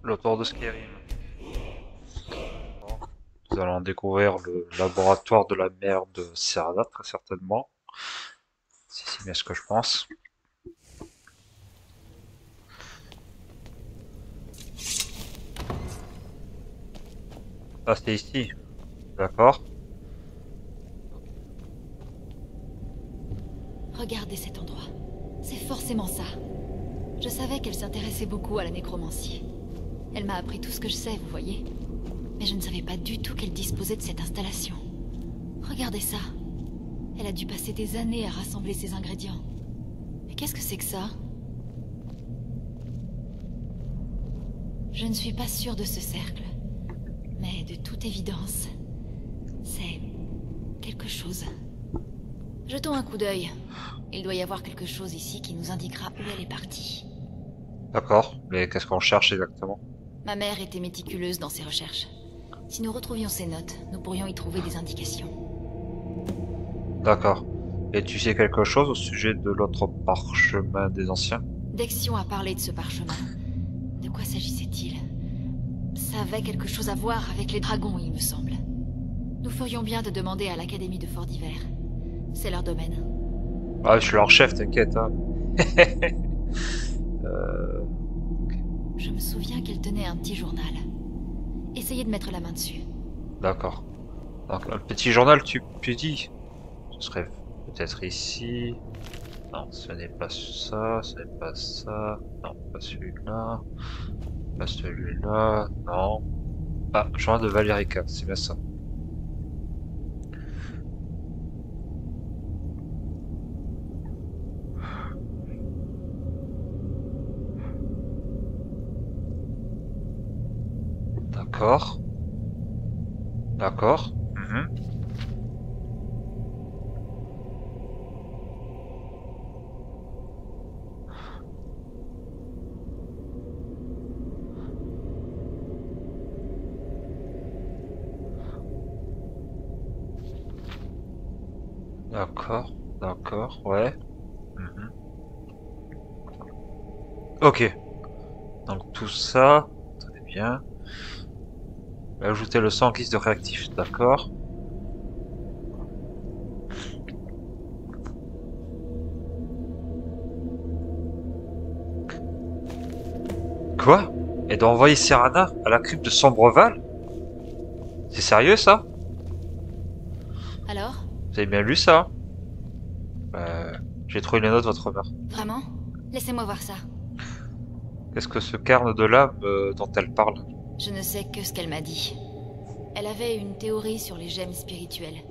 L'auteur de Skyrim. Nous allons découvrir le laboratoire de la mère de Serada, très certainement. Si c'est bien ce que je pense. Ah, c'est ici. D'accord. Regardez cet endroit. C'est forcément ça. Je savais qu'elle s'intéressait beaucoup à la nécromancie. Elle m'a appris tout ce que je sais, vous voyez. Mais je ne savais pas du tout qu'elle disposait de cette installation. Regardez ça. Elle a dû passer des années à rassembler ces ingrédients. Mais qu'est-ce que c'est que ça? Je ne suis pas sûre de ce cercle. Mais de toute évidence, c'est quelque chose. Jetons un coup d'œil. Il doit y avoir quelque chose ici qui nous indiquera où elle est partie. D'accord. Mais qu'est-ce qu'on cherche exactement? Ma mère était méticuleuse dans ses recherches. Si nous retrouvions ces notes, nous pourrions y trouver des indications. D'accord. Et tu sais quelque chose au sujet de l'autre parchemin des anciens? Dexion a parlé de ce parchemin. De quoi s'agissait-il? Ça avait quelque chose à voir avec les dragons, il me semble. Nous ferions bien de demander à l'Académie de Fort d'Hiver. C'est leur domaine. Ah, je suis leur chef, t'inquiète, hein. Euh, Je me souviens qu'elle tenait un petit journal. Essayez de mettre la main dessus. d'accord. Donc, un petit journal, tu dis? Ce serait peut-être ici. Non, ce n'est pas ça, ce n'est pas ça. Non, pas celui-là. Pas celui-là. Non. Ah, journal de Valerica, c'est bien ça. D'accord. D'accord. Mhm. D'accord. D'accord, ouais. Mhm. Ok. Donc tout ça, très bien. Ajouter le sang en guise de réactif, d'accord. Quoi? Elle doit envoyer Serana à la crypte de Sombreval? C'est sérieux ça? Alors? Vous avez bien lu ça? Euh, j'ai trouvé les notes de votre mère. Vraiment? Laissez-moi voir ça. Qu'est-ce que ce carne de l'âme dont elle parle? Je ne sais que ce qu'elle m'a dit. Elle avait une théorie sur les gemmes spirituelles,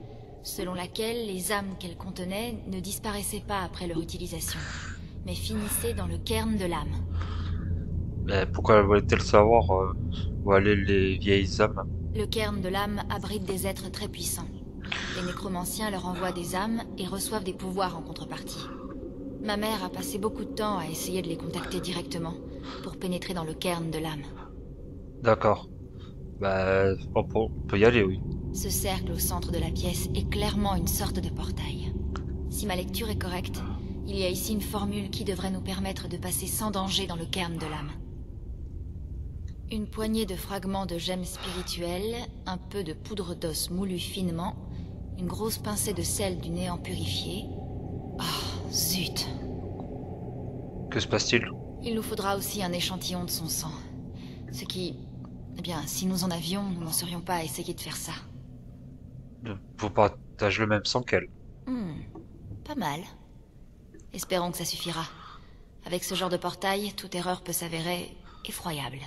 selon laquelle les âmes qu'elles contenaient ne disparaissaient pas après leur utilisation, mais finissaient dans le cairn de l'âme. Mais pourquoi voulait-elle savoir où allaient les vieilles âmes? Le cairn de l'âme abrite des êtres très puissants. Les nécromanciens leur envoient des âmes et reçoivent des pouvoirs en contrepartie. Ma mère a passé beaucoup de temps à essayer de les contacter directement, pour pénétrer dans le cairn de l'âme. D'accord. Bah, on peut y aller, oui. Ce cercle au centre de la pièce est clairement une sorte de portail. Si ma lecture est correcte, il y a ici une formule qui devrait nous permettre de passer sans danger dans le cairn de l'âme. Une poignée de fragments de gemmes spirituelles, un peu de poudre d'os moulu finement, une grosse pincée de sel du néant purifié. Oh, zut. Que se passe-t-il? Il nous faudra aussi un échantillon de son sang. Ce qui... Eh bien, si nous en avions, nous n'en serions pas à essayer de faire ça. Vous partagez le même sang qu'elle. Hmm, pas mal. Espérons que ça suffira. Avec ce genre de portail, toute erreur peut s'avérer effroyable.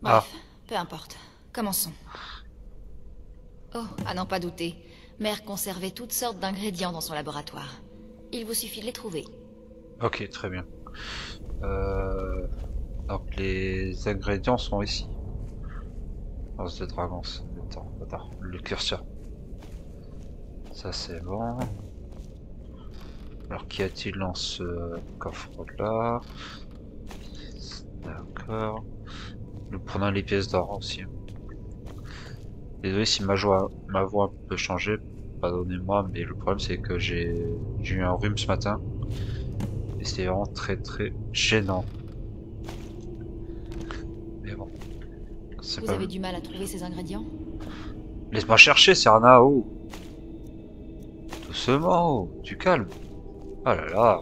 Ah, Bref, peu importe. Commençons. Oh, à n'en pas douter. Mère conservait toutes sortes d'ingrédients dans son laboratoire. Il vous suffit de les trouver. ok, très bien. Euh, donc les ingrédients sont ici. Os de dragon, attends, le curseur. Ça c'est bon. Alors qu'y a-t-il dans ce coffre-là? D'accord. Nous prenons les pièces d'or aussi. Désolé si ma voix peut changer, pardonnez-moi, mais le problème c'est que j'ai eu un rhume ce matin et c'était vraiment très très gênant. Mais bon. C'est Vous pas... avez du mal à trouver ces ingrédients? Laisse-moi chercher, Serna, oh. Doucement, oh. Du calme. Oh là là.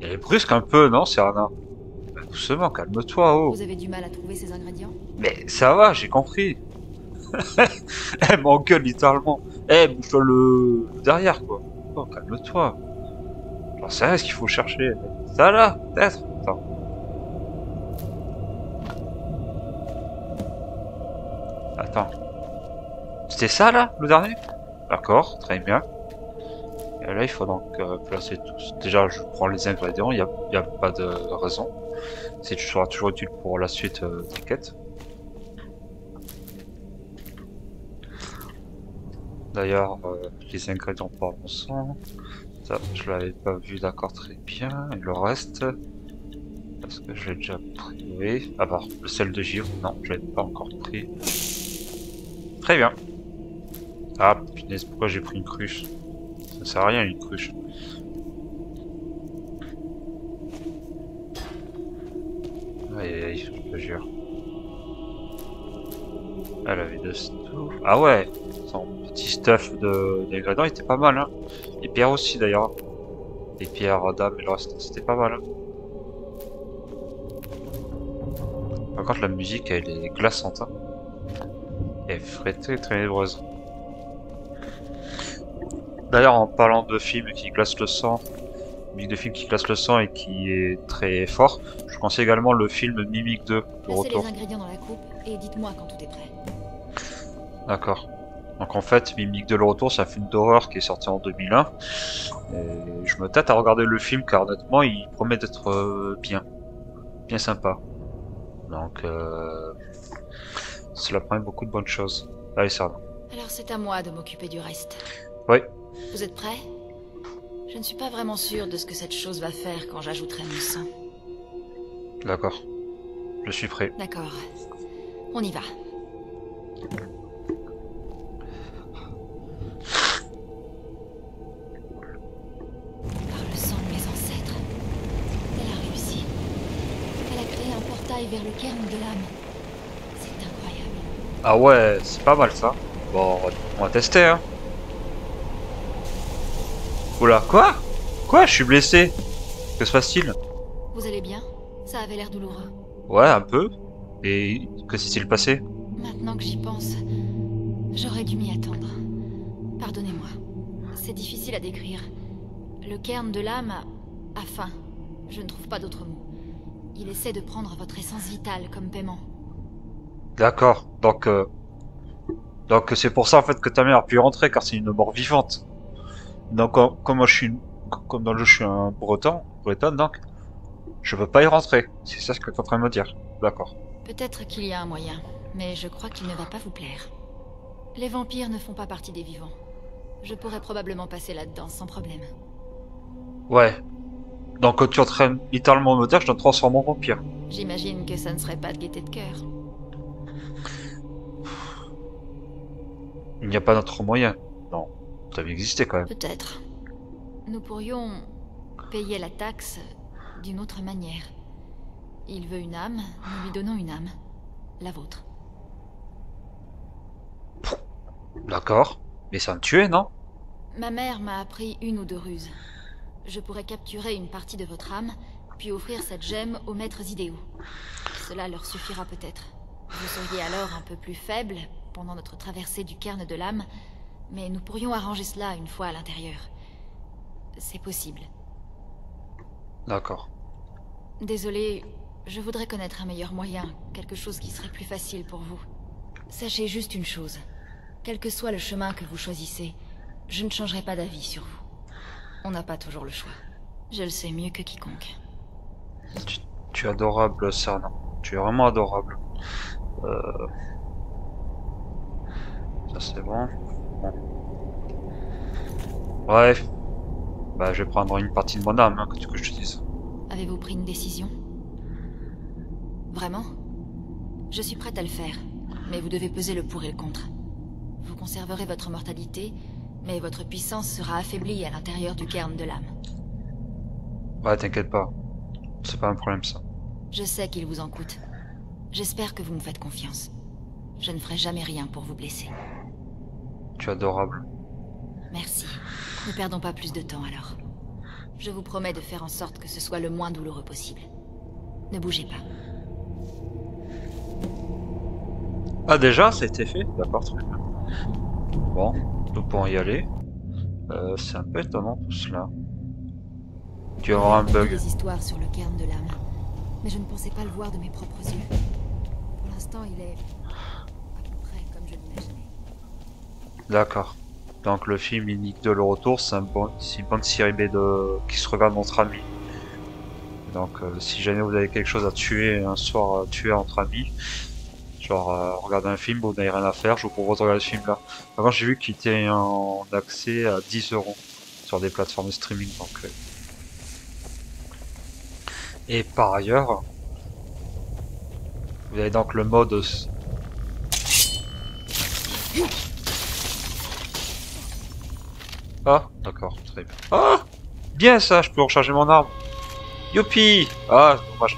Elle est brusque un peu, non, Serna? Bah, doucement, calme-toi, oh. Vous avez du mal à trouver ces ingrédients? Mais ça va, j'ai compris. Elle m'engueule littéralement. Eh, bouge-toi le derrière, quoi. Oh, calme-toi. J'en sais rien ce qu'il faut chercher. Ça là, peut-être. Attends. Attends. C'était ça là, le dernier? D'accord, très bien. Et là, il faut donc placer tout. Déjà, je prends les ingrédients, il y a pas de raison. C'est sera toujours utile pour la suite des quêtes. D'ailleurs, les ingrédients parlons-en. Ça, je l'avais pas vu, d'accord, très bien. Et le reste, parce que je l'ai déjà pris. Oui. Ah bah, le sel de givre, non, je l'ai pas encore pris. Très bien. Ah, punaise, pourquoi j'ai pris une cruche? Ça sert à rien, une cruche. Aïe aïe aïe, je te jure. Elle avait de stuff. Ah ouais, son petit stuff d'ingrédients était pas mal, hein. Les pierres aussi d'ailleurs. Les pierres d'âme et le reste, c'était pas mal. Hein. Par contre, la musique, elle est glaçante. Hein. Elle est très ténébreuse. D'ailleurs, en parlant de films qui glacent le sang, musique de film qui glace le sang et qui est très fort, je conseille également le film Mimic 2, le Placez retour. les ingrédients dans la coupe et dites-moi quand tout est prêt. D'accord. Donc en fait, Mimic 2, le retour, c'est un film d'horreur qui est sorti en 2001. Et je me tâte à regarder le film car honnêtement, il promet d'être bien sympa. Donc cela promet beaucoup de bonnes choses. Allez, ça va. Alors c'est à moi de m'occuper du reste. Oui, Vous êtes prêts? Je ne suis pas vraiment sûre de ce que cette chose va faire quand j'ajouterai mon sang. d'accord. Je suis prêt. D'accord. On y va. Par le sang de mes ancêtres. Elle a réussi. Elle a créé un portail vers le cairn de l'âme. C'est incroyable. Ah ouais, c'est pas mal ça. Bon, on va tester, hein. Oula, quoi? Quoi? Je suis blessé. Que se passe-t-il? Vous allez bien? Ça avait l'air douloureux. Ouais, un peu. Et que s'est-il passé? Maintenant que j'y pense, j'aurais dû m'y attendre. Pardonnez-moi. C'est difficile à décrire. Le cairn de l'âme a faim. Je ne trouve pas d'autre mot. Il essaie de prendre votre essence vitale comme paiement. D'accord. Donc c'est pour ça en fait que ta mère a pu y rentrer car c'est une mort vivante. Donc comme moi comme dans le jeu je suis un breton donc je peux pas y rentrer. C'est ça ce que tu es en train de me dire. D'accord. Peut-être qu'il y a un moyen, mais je crois qu'il ne va pas vous plaire. Les vampires ne font pas partie des vivants. Je pourrais probablement passer là-dedans sans problème. Ouais. Donc tu es en train littéralement de me dire que je dois me transformer en vampire. J'imagine que ça ne serait pas de gaieté de cœur. Il n'y a pas d'autre moyen. Non. Ça doit exister quand même. Peut-être. Nous pourrions payer la taxe d'une autre manière. Il veut une âme, nous lui donnons une âme. La vôtre. D'accord. Mais ça me tuer, non? Ma mère m'a appris une ou deux ruses. Je pourrais capturer une partie de votre âme, puis offrir cette gemme aux maîtres idéaux. Cela leur suffira peut-être. Vous seriez alors un peu plus faible pendant notre traversée du cairn de l'âme, mais nous pourrions arranger cela une fois à l'intérieur. C'est possible. D'accord. Désolé, je voudrais connaître un meilleur moyen, quelque chose qui serait plus facile pour vous. Sachez juste une chose. Quel que soit le chemin que vous choisissez, je ne changerai pas d'avis sur vous. On n'a pas toujours le choix. Je le sais mieux que quiconque. Tu es adorable, Serna. Tu es vraiment adorable. Ça c'est bon. Ouais. Bah je vais prendre une partie de mon âme, hein, que je te dise. Avez-vous pris une décision? Vraiment? Je suis prête à le faire, mais vous devez peser le pour et le contre. Vous conserverez votre mortalité, mais votre puissance sera affaiblie à l'intérieur du cairn de l'âme. Ouais, t'inquiète pas. C'est pas un problème ça. Je sais qu'il vous en coûte. J'espère que vous me faites confiance. Je ne ferai jamais rien pour vous blesser. Tu es adorable. Merci. Ne perdons pas plus de temps alors. Je vous promets de faire en sorte que ce soit le moins douloureux possible. Ne bougez pas. Ah déjà, ça a été fait? D'accord, très bien. Bon, nous pourrons y aller. C'est un peu étonnant tout cela. Tu vas avoir un bug. Des histoires sur le cairn de l'âme, mais je ne pensais pas le voir de mes propres yeux. Pour l'instant, il est à peu près comme je l'imaginais. D'accord. Donc le film Unique de le retour, c'est une bonne série B qui se regarde entre amis. Donc si jamais vous avez quelque chose à tuer un soir, tuer entre amis, genre regarder un film, vous n'avez rien à faire, je vous propose de regarder ce film là. Par contre j'ai vu qu'il était en accès à 10 € sur des plateformes de streaming. Donc, et par ailleurs, vous avez donc le mode... Ah, d'accord, très bien. Ah, bien ça, je peux recharger mon arme. Youpi! Ah, dommage.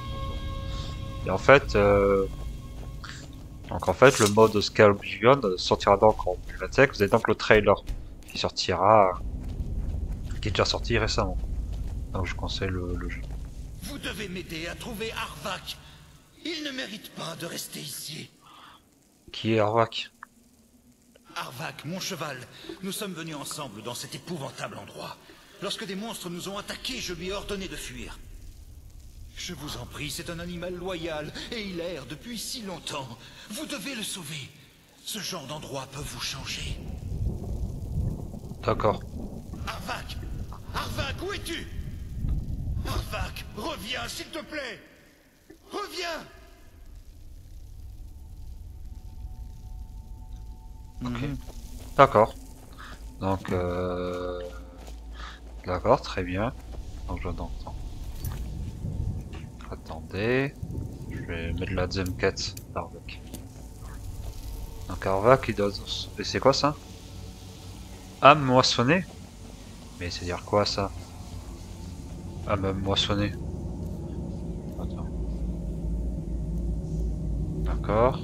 Et en fait, le mode Scale Oblivion sortira donc en 2025. Vous avez donc le trailer qui sortira, qui est déjà sorti récemment. Donc je conseille le jeu. Vous devez m'aider à trouver Arvak. Il ne mérite pas de rester ici. Qui est Arvak? Arvak, mon cheval, nous sommes venus ensemble dans cet épouvantable endroit. Lorsque des monstres nous ont attaqués, je lui ai ordonné de fuir. Je vous en prie, c'est un animal loyal, et il erre depuis si longtemps. Vous devez le sauver. Ce genre d'endroit peut vous changer. D'accord. Arvak! Arvak, où es-tu? Arvak, reviens, s'il te plaît! Reviens! Ok. D'accord. Donc, d'accord, très bien. Donc, je d'entends. Attendez. Je vais mettre la deuxième quête d'Arvak. Donc, Arvak, il doit... Et c'est quoi ça? Âme moissonnée? Mais c'est dire quoi ça? Âme moissonnée. Attends. D'accord.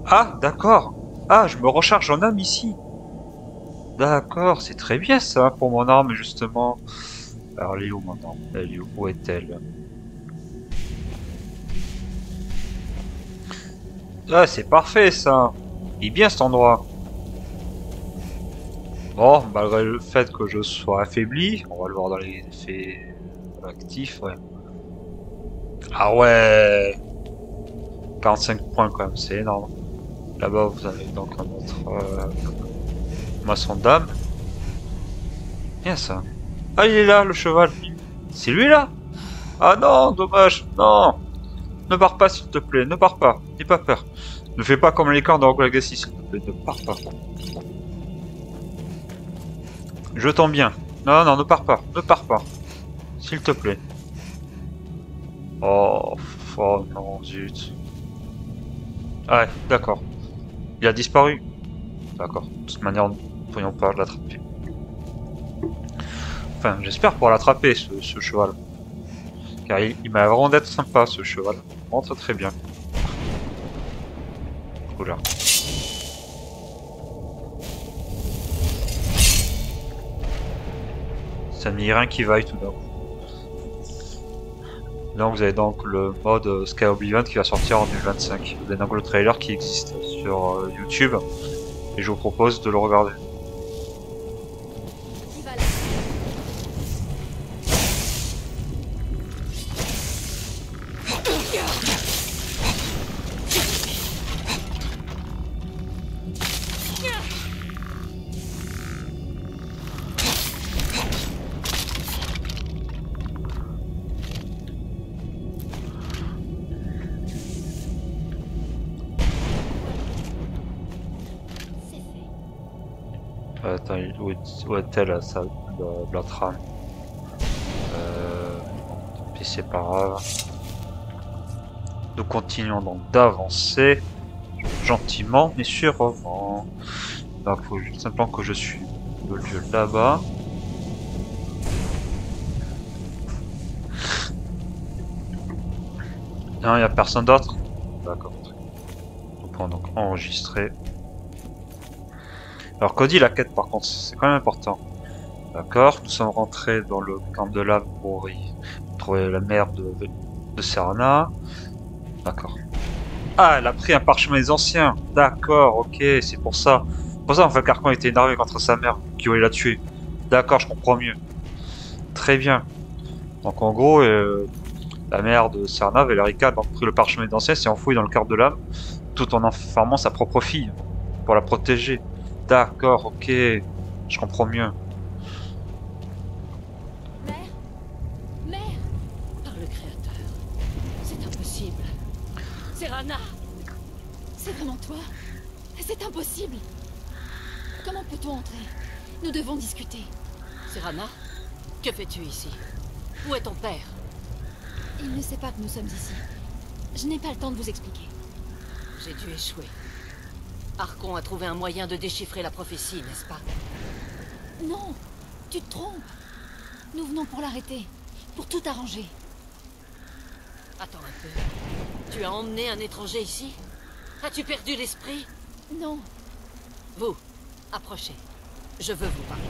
Ah, d'accord. Ah, je me recharge en âme ici. D'accord, c'est très bien ça pour mon arme justement. Alors, elle est où mon arme? Elle est où? Où est-elle? Ah, c'est parfait ça. Il est bien cet endroit. Bon, malgré le fait que je sois affaibli, on va le voir dans les effets actifs, ouais. Ah ouais, 45 points quand même, c'est énorme. Là-bas, vous avez donc un autre maçon d'âme. Bien ça. Ah, il est là, le cheval. C'est lui là? Ah non, dommage, non. Ne pars pas, s'il te plaît, ne pars pas. N'aie pas peur. Ne fais pas comme les camps de Rogue Legacy, s'il te plaît, ne pars pas. Je t'en bien. Non, non, ne pars pas, ne pars pas. S'il te plaît. Oh, oh non, zut. Ah ouais, d'accord. Il a disparu. D'accord. De toute manière, nous ne pourrions pas l'attraper. Enfin, j'espère pouvoir l'attraper, ce cheval. Car il m'a vraiment d'être sympa, ce cheval. Vraiment très très bien. Oula. Ça n'y a rien qui vaille tout d'un coup. Donc vous avez donc le mode Sky Oblivion qui va sortir en 2025. Vous avez donc le trailer qui existe sur YouTube et je vous propose de le regarder. Attends, où est-elle la trame? Tant pis, c'est pas grave. Nous continuons donc d'avancer gentiment mais sûrement. Donc il faut juste simplement que je suive le lieu là-bas. Non, il n'y a personne d'autre. D'accord. On peut donc enregistrer. Alors Cody, la quête par contre, c'est quand même important. D'accord, nous sommes rentrés dans le camp de lave pour y trouver la mère de Serana. D'accord. Ah, elle a pris un parchemin des anciens. D'accord, ok, c'est pour ça. C'est pour ça en fait qu'Archon était énervé contre sa mère qui voulait la tuer. D'accord, je comprends mieux. Très bien. Donc en gros, la mère de Serana, Valerica, a donc pris le parchemin des anciens, s'est enfouie dans le cœur de l'âme, tout en enfermant sa propre fille, pour la protéger. D'accord, ok, je comprends mieux. Mère Mère Par le Créateur. C'est impossible. Serana C'est vraiment toi? C'est impossible. Comment peut-on entrer? Nous devons discuter. Serana, que fais-tu ici? Où est ton père? Il ne sait pas que nous sommes ici. Je n'ai pas le temps de vous expliquer. J'ai dû échouer. Archon a trouvé un moyen de déchiffrer la prophétie, n'est-ce pas? Non, tu te trompes. Nous venons pour l'arrêter, pour tout arranger. Attends un peu. Tu as emmené un étranger ici? As-tu perdu l'esprit? Non, Vous, approchez. Je veux vous parler.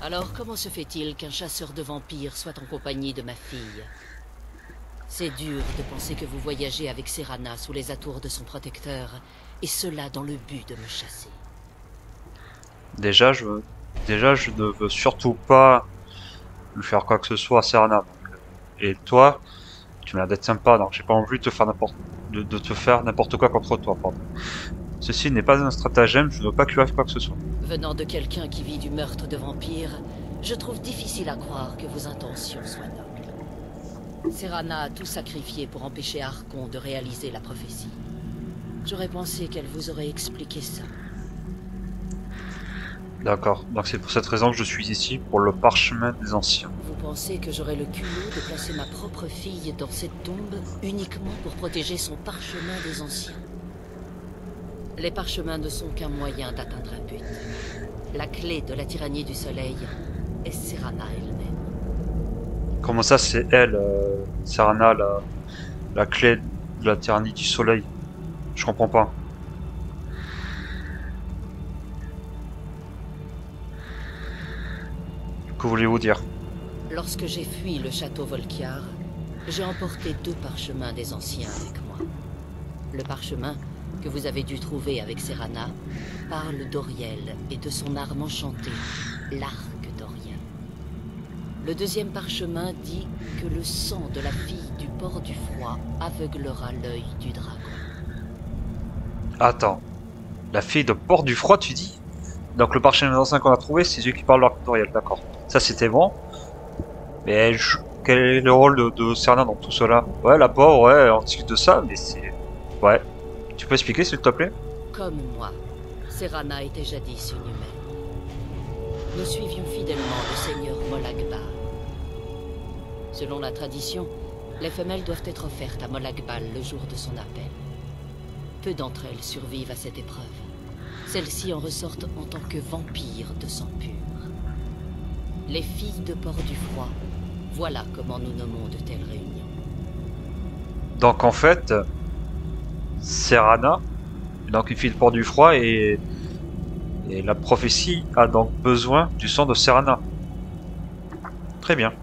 Alors, comment se fait-il qu'un chasseur de vampires soit en compagnie de ma fille? C'est dur de penser que vous voyagez avec Serana sous les atours de son protecteur, et cela dans le but de me chasser. Déjà, je ne veux surtout pas lui faire quoi que ce soit à Serana. Et toi, tu m'as l'air d'être sympa, donc j'ai pas envie de te faire de te faire n'importe quoi contre toi, pardon. Ceci n'est pas un stratagème, je ne veux pas que tu fasses quoi que ce soit. Venant de quelqu'un qui vit du meurtre de vampires, je trouve difficile à croire que vos intentions soient nobles. Serana a tout sacrifié pour empêcher Archon de réaliser la prophétie. J'aurais pensé qu'elle vous aurait expliqué ça. D'accord, donc c'est pour cette raison que je suis ici, pour le parchemin des anciens. Vous pensez que j'aurais le culot de placer ma propre fille dans cette tombe uniquement pour protéger son parchemin des anciens? Les parchemins ne sont qu'un moyen d'atteindre un but. La clé de la tyrannie du soleil est Serana elle-même. Comment ça, c'est elle, Serana, la clé de la tyrannie du soleil? Je comprends pas. Que voulez-vous dire? Lorsque j'ai fui le château Volkiar, j'ai emporté 2 parchemins des anciens avec moi. Le parchemin que vous avez dû trouver avec Serana parle d'Auriel et de son arme enchantée, l'arc d'Orien. Le deuxième parchemin dit que le sang de la fille du port du froid aveuglera l'œil du dragon. Attends, la fille de Port du Froid, tu dis? Donc le parchemin des anciens qu'on a trouvé, c'est celui qui parle de l'arc d'Auriel, d'accord. Ça c'était bon. Mais quel est le rôle de Serana dans tout cela? Ouais, la pauvre, ouais, on discute de ça, mais c'est... Ouais. Tu peux expliquer s'il te plaît? Comme moi, Serana était jadis une humaine. Nous suivions fidèlement le seigneur Molagbal. Selon la tradition, les femelles doivent être offertes à Molagbal le jour de son appel. Peu d'entre elles survivent à cette épreuve. Celles-ci en ressortent en tant que vampires de sang pur. Les filles de Port du Froid, voilà comment nous nommons de telles réunions. Donc en fait, Serana, donc une fille de Port du Froid, et la prophétie a donc besoin du sang de Serana. Très bien.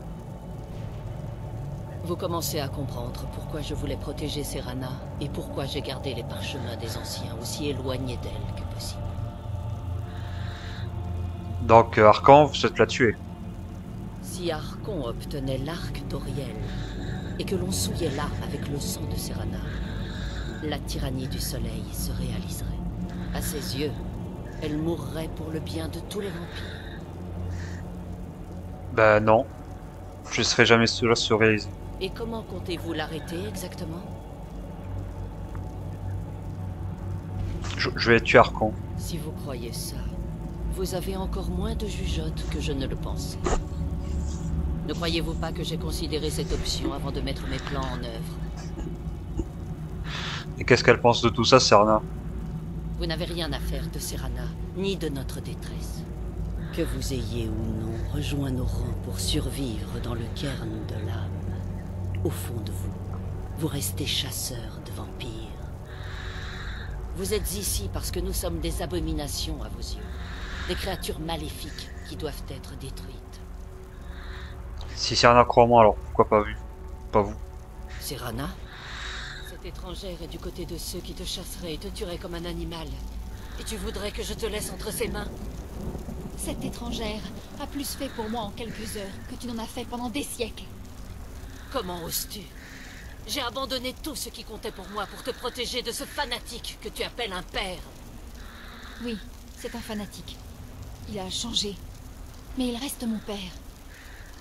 Vous commencez à comprendre pourquoi je voulais protéger Serana et pourquoi j'ai gardé les parchemins des anciens aussi éloignés d'elle que possible. Donc Arcan, vous souhaitez la tuer. Si Archon obtenait l'arc d'Auriel et que l'on souillait l'arme avec le sang de Serana, la tyrannie du soleil se réaliserait. À ses yeux, elle mourrait pour le bien de tous les vampires. Ben non, je ne laisserai jamais cela se réaliser. Et comment comptez-vous l'arrêter exactement? Je vais tuer Arcan. Si vous croyez ça, vous avez encore moins de jugeote que je ne le pensais. Ne croyez-vous pas que j'ai considéré cette option avant de mettre mes plans en œuvre? Et qu'est-ce qu'elle pense de tout ça, Serana? Vous n'avez rien à faire de Serana, ni de notre détresse. Que vous ayez ou non rejoint nos rangs pour survivre dans le cairn de l'âme, au fond de vous, vous restez chasseurs de vampires. Vous êtes ici parce que nous sommes des abominations à vos yeux. Des créatures maléfiques qui doivent être détruites. Si c'est un accroissement, alors pourquoi pas vous? Serana? Cette étrangère est du côté de ceux qui te chasseraient et te tueraient comme un animal. Et tu voudrais que je te laisse entre ses mains? Cette étrangère a plus fait pour moi en quelques heures que tu n'en as fait pendant des siècles. Comment oses-tu? J'ai abandonné tout ce qui comptait pour moi pour te protéger de ce fanatique que tu appelles un père. Oui, c'est un fanatique. Il a changé. Mais il reste mon père.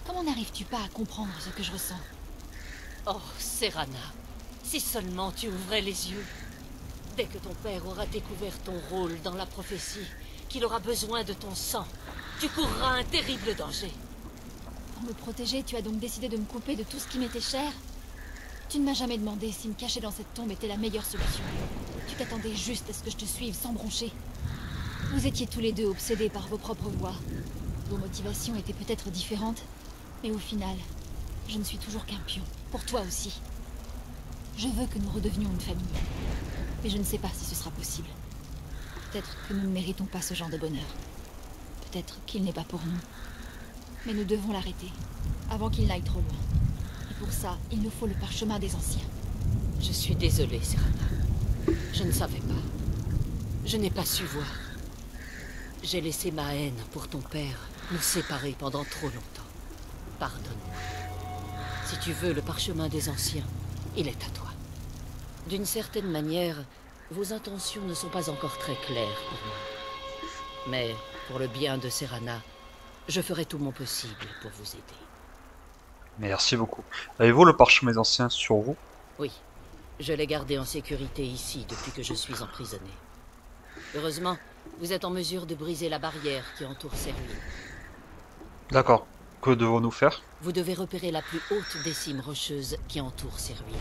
Comment n'arrives-tu pas à comprendre ce que je ressens? Oh, Serana, si seulement tu ouvrais les yeux. Dès que ton père aura découvert ton rôle dans la prophétie, qu'il aura besoin de ton sang, tu courras un terrible danger. Pour me protéger, tu as donc décidé de me couper de tout ce qui m'était cher? Tu ne m'as jamais demandé si me cacher dans cette tombe était la meilleure solution. Tu t'attendais juste à ce que je te suive sans broncher. Vous étiez tous les deux obsédés par vos propres voies. Vos motivations étaient peut-être différentes, mais au final, je ne suis toujours qu'un pion. Pour toi aussi. Je veux que nous redevenions une famille. Mais je ne sais pas si ce sera possible. Peut-être que nous ne méritons pas ce genre de bonheur. Peut-être qu'il n'est pas pour nous. Mais nous devons l'arrêter, avant qu'il n'aille trop loin. Et pour ça, il nous faut le parchemin des anciens. Je suis désolée, Serana. Je ne savais pas. Je n'ai pas su voir. J'ai laissé ma haine pour ton père nous séparer pendant trop longtemps. Pardonne-moi. Si tu veux le parchemin des anciens, il est à toi. D'une certaine manière, vos intentions ne sont pas encore très claires pour moi. Mais pour le bien de Serana, je ferai tout mon possible pour vous aider. Merci beaucoup. Avez-vous le parchemin ancien sur vous? Oui, je l'ai gardé en sécurité ici depuis que je suis emprisonné. Heureusement, vous êtes en mesure de briser la barrière qui entoure ces ruines. D'accord. Que devons-nous faire? Vous devez repérer la plus haute des cimes rocheuses qui entourent ces ruines.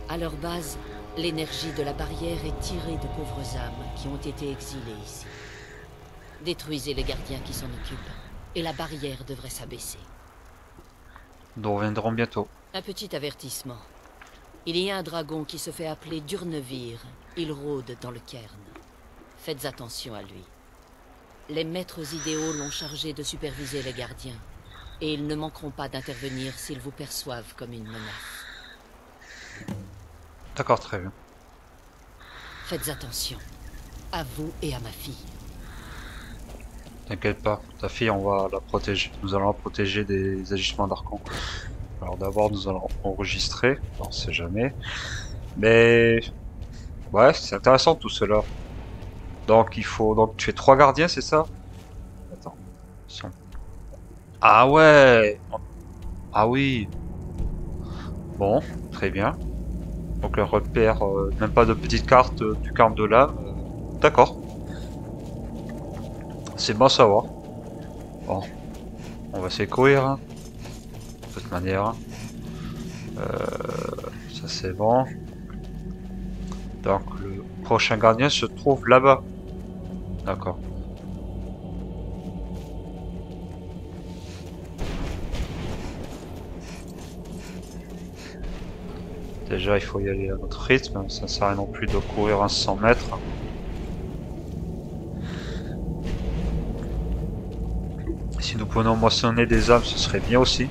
À leur base, l'énergie de la barrière est tirée de pauvres âmes qui ont été exilées ici. Détruisez les gardiens qui s'en occupent, et la barrière devrait s'abaisser. Nous reviendrons bientôt. Un petit avertissement. Il y a un dragon qui se fait appeler Durnevir. Il rôde dans le cairn. Faites attention à lui. Les maîtres idéaux l'ont chargé de superviser les gardiens, et ils ne manqueront pas d'intervenir s'ils vous perçoivent comme une menace. D'accord, très bien. Faites attention. À vous et à ma fille. T'inquiète pas, ta fille, on va la protéger. Nous allons la protéger des agissements d'Archon. Alors d'abord, nous allons enregistrer, on sait jamais. Mais ouais, c'est intéressant tout cela. Donc il faut, donc tu fais 3 gardiens, c'est ça? Attends. Ah ouais. Ah oui. Bon, très bien. Donc le repère, même pas de petite carte du carme de l'âme. D'accord. C'est bon à savoir. Bon, on va s'écourir hein, de toute manière. Ça c'est bon. Donc le prochain gardien se trouve là-bas. D'accord. Déjà il faut y aller à notre rythme, ça ne sert à rien non plus de courir un 100 mètres. Si nous pouvons moissonner des âmes, ce serait bien aussi.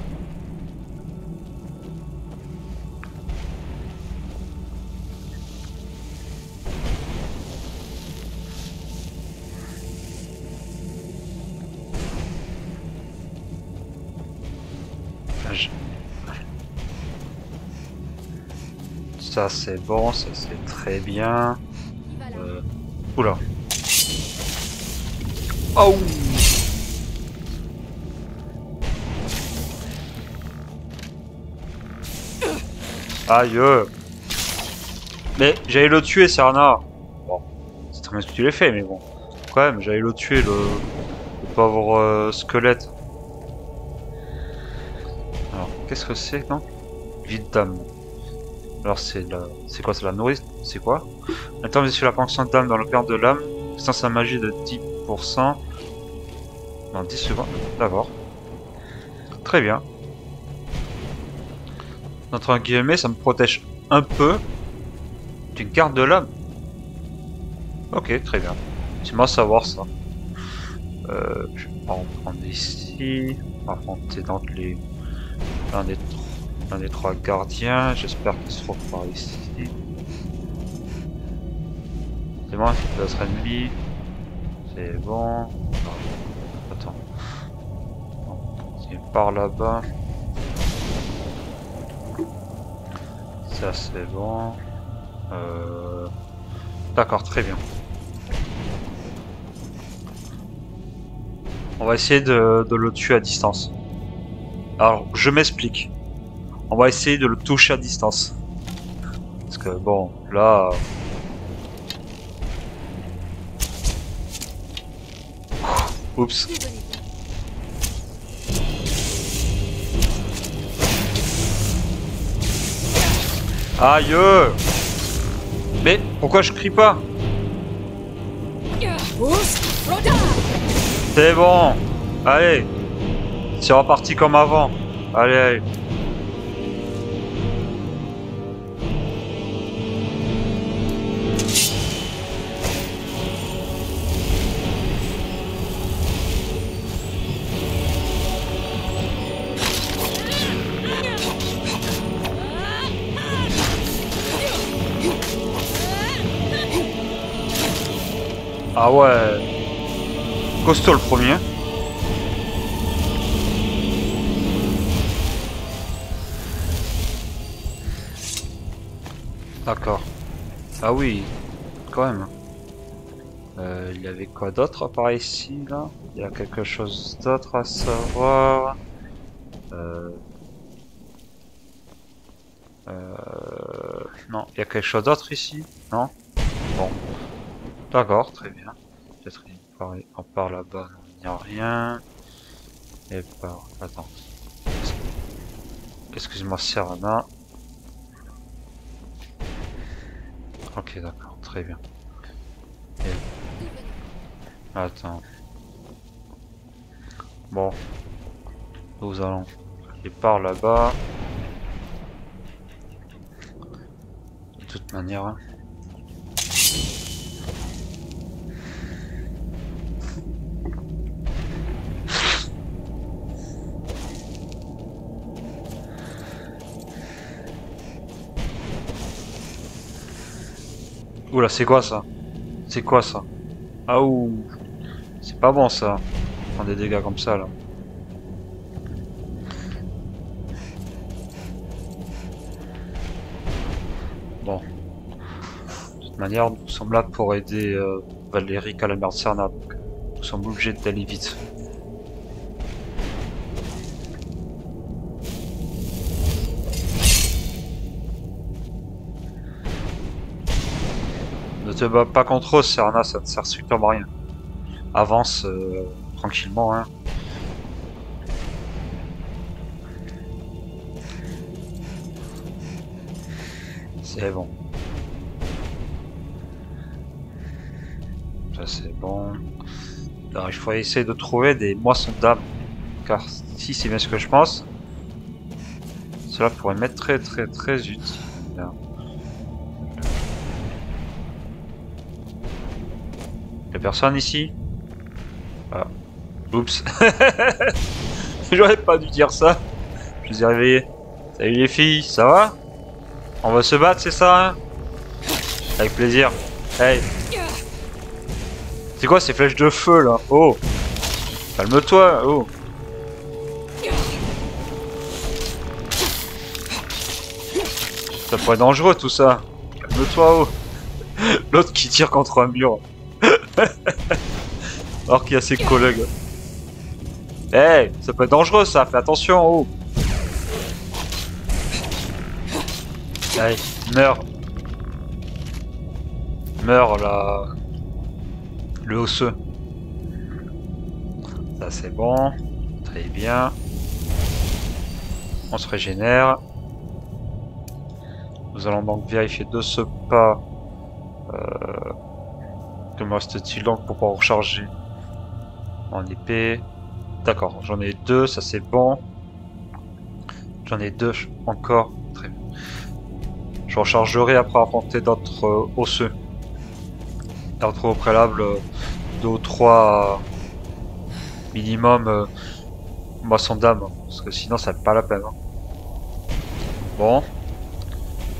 Ça c'est bon, ça c'est très bien. Oula. Oh. Aïe. Mais j'allais le tuer, Serana. Bon, c'est très bien ce que tu l'as fait, mais bon. Quand même, j'allais le tuer, le pauvre squelette. Alors, qu'est-ce que c'est, non? Vide d'âme. Alors, c'est la... C'est quoi, c'est la nourrice? C'est quoi? Attends, sur la ponction d'âme dans le cœur de l'âme. Puissance à magie de 10%. Dans 10 secondes. D'accord. Très bien. entre guillemets, ça me protège un peu d'une carte de l'âme. Ok, très bien. C'est moi savoir ça. Je vais pas en prendre ici. On va affronter donc l'un des trois gardiens. J'espère qu'il se trouve par ici. C'est bon, c'est notre ennemi. C'est bon. Attends. C'est par là-bas. Ça c'est bon. D'accord, très bien. On va essayer de le tuer à distance. Alors, je m'explique. On va essayer de le toucher à distance. Parce que bon, là... Oups. Aïe! Mais pourquoi je crie pas? C'est bon! Allez! C'est reparti comme avant. Allez, allez. Ah ouais. Costaud le premier. D'accord. Ah oui, quand même. Il y avait quoi d'autre par ici là? Il y a quelque chose d'autre à savoir. Non, il y a quelque chose d'autre ici? Non? Bon. D'accord, très bien. Peut-être on part là-bas, il n'y a rien. Et par... Attends. Excuse-moi, Serana. Ok, d'accord, très bien. Et... Attends. Bon. Nous allons aller par là-bas. De toute manière... Oula, c'est quoi ça? C'est quoi ça? Ah ouh, c'est pas bon ça. Prendre des dégâts comme ça là. Bon. De toute manière, nous sommes là pour aider Valérie Calamercerna, donc nous sommes obligés d'aller vite. Ne te bats pas contre eux, Serna, ça ne sert strictement à rien. Avance tranquillement, hein. C'est bon. Ça c'est bon. Alors il faut essayer de trouver des moissons d'âme. Car si c'est bien ce que je pense, cela pourrait m'être très utile. Y'a personne ici? Ah. Oups. J'aurais pas dû dire ça. Je vous ai réveillé. Salut les filles, ça va? On va se battre, c'est ça, hein? Avec plaisir. Hey. C'est quoi ces flèches de feu là? Oh. Calme-toi, oh. Ça pourrait être dangereux tout ça. Calme-toi, oh. L'autre qui tire contre un mur. Alors qu'il y a ses collègues. Hey, ça peut être dangereux ça, fais attention, oh. Allez, meurs. Meurs là. Le osseux. Ça c'est bon. Très bien. On se régénère. Nous allons donc vérifier de ce pas. Que me reste-t-il donc pour pouvoir recharger en épée? D'accord, j'en ai deux, ça c'est bon. J'en ai deux encore, très Je rechargerai après affronter d'autres osseux. Et retrouver au préalable 2 ou 3 minimum moissons d'âme. Parce que sinon ça n'est pas la peine. Hein. Bon.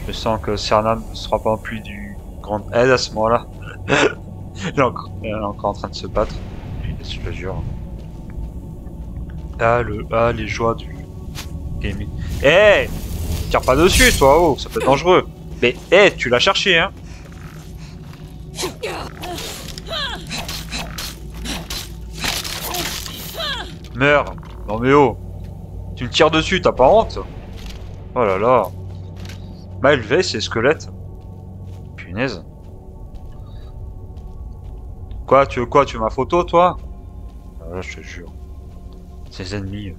Je sens que Cernam ne sera pas non plus du grand aide à ce moment-là. Elle est encore en train de se battre. Je te jure. Ah, les joies du gaming. Eh, tire pas dessus, toi, oh, ça peut être dangereux. Mais, tu l'as cherché, hein. Meurs. Non mais oh. Tu me tires dessus, t'as pas honte? Oh là là. Mal élevé, c'est squelette. Punaise. Quoi, tu veux ma photo, toi? Ah, là, je te jure. Ces ennemis.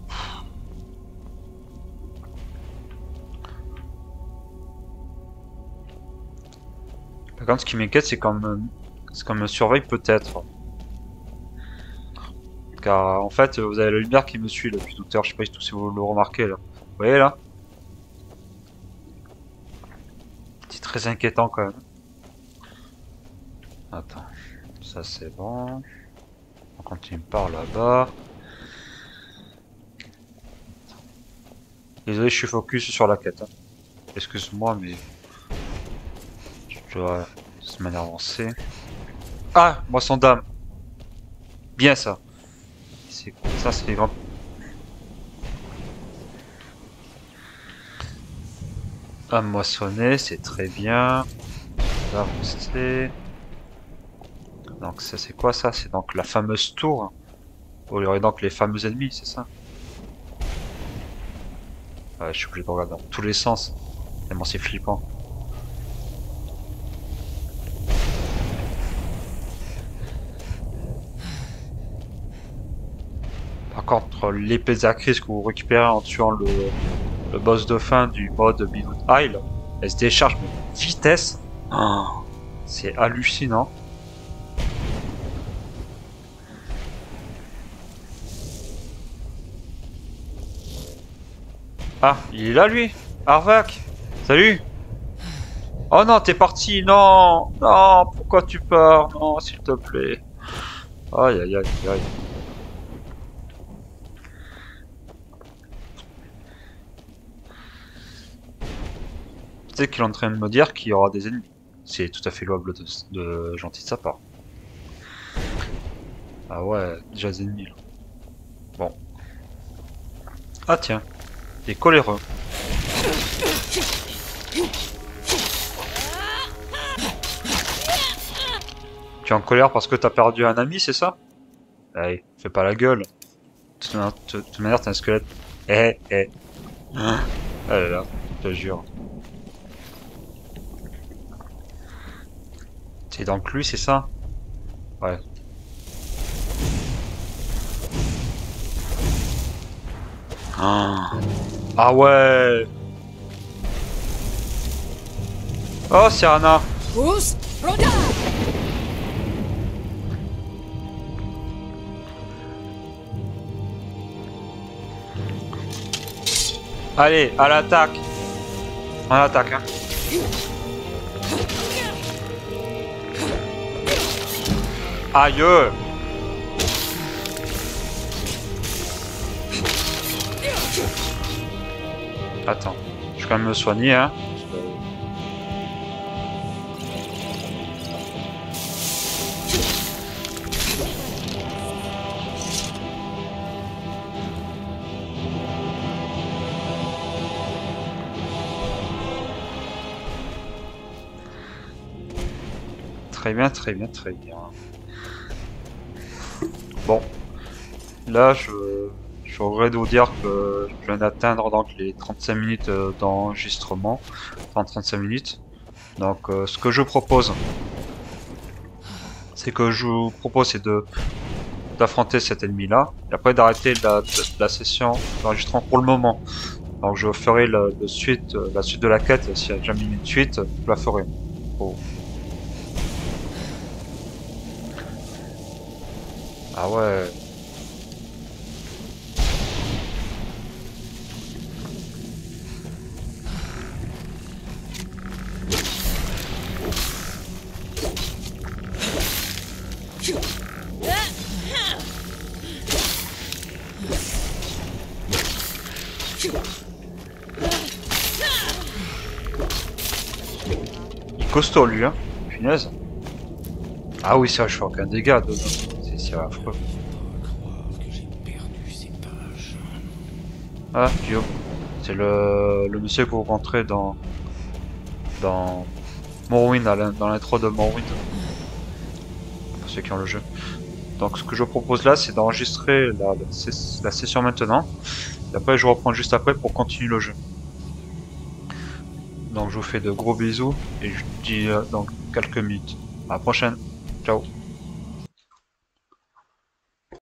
Par contre, ce qui m'inquiète, c'est qu'on me surveille peut-être. Car en fait, vous avez la lumière qui me suit depuis tout à l'heure. Je sais pas si vous le remarquez là. Vous voyez là? C'est très inquiétant quand même. Attends, ça c'est bon. On continue par là-bas. Désolé, je suis focus sur la quête. Hein. Excuse-moi, mais je dois de manière avancée. Ah, moisson d'âme. Bien ça. Ça, c'est grand. À moissonner, c'est très bien. Là, rester. Donc ça, c'est quoi ça? C'est donc la fameuse tour. Où il y aurait donc les fameux ennemis, c'est ça? Ouais, je suis obligé de regarder dans tous les sens. Tellement c'est flippant. Par contre, l'épée de Zachris que vous récupérez en tuant le boss de fin du mode Below Isle, elle se décharge mais vitesse. Oh, c'est hallucinant. Ah, il est là lui, Arvak. Salut. Oh non, t'es parti, non, non, pourquoi tu pars? Non, s'il te plaît. Aïe aïe aïe aïe. Tu sais qu'il est en train de me dire qu'il y aura des ennemis. C'est tout à fait louable de gentil de sa part. Ah ouais, déjà des ennemis là. Bon. Ah tiens, des coléreux. Tu es en colère parce que t'as perdu un ami, c'est ça? Allez, fais pas la gueule. De toute manière, t'es un squelette. Eh. Ah là là, je te jure. C'est donc lui, c'est ça? Ouais. Ah ouais. Oh, c'est Anna. Allez, à l'attaque. On attaque, hein. Aïe. Attends, je vais quand même me soigner, hein. Très bien, très bien, très bien. Bon, là je regrette de vous dire que je viens d'atteindre donc les 35 minutes d'enregistrement, enfin 35 minutes. Donc ce que je propose, c'est d'affronter cet ennemi là, et après d'arrêter la session d'enregistrement pour le moment. Donc je ferai la suite de la quête, s'il y a jamais une suite, je la ferai. Oh. Ah ouais. Il est costaud lui, hein. Punaise. Ah oui, ça, je fais aucun dégât dedans. C'est affreux. Ah, Guillaume. C'est le monsieur que vous rencontrez dans Morrowind, dans l'intro de Morrowind. Pour ceux qui ont le jeu. Donc ce que je propose là, c'est d'enregistrer la session maintenant. Et après, je reprends juste après pour continuer le jeu. Donc je vous fais de gros bisous et je vous dis dans quelques minutes. À la prochaine. Ciao.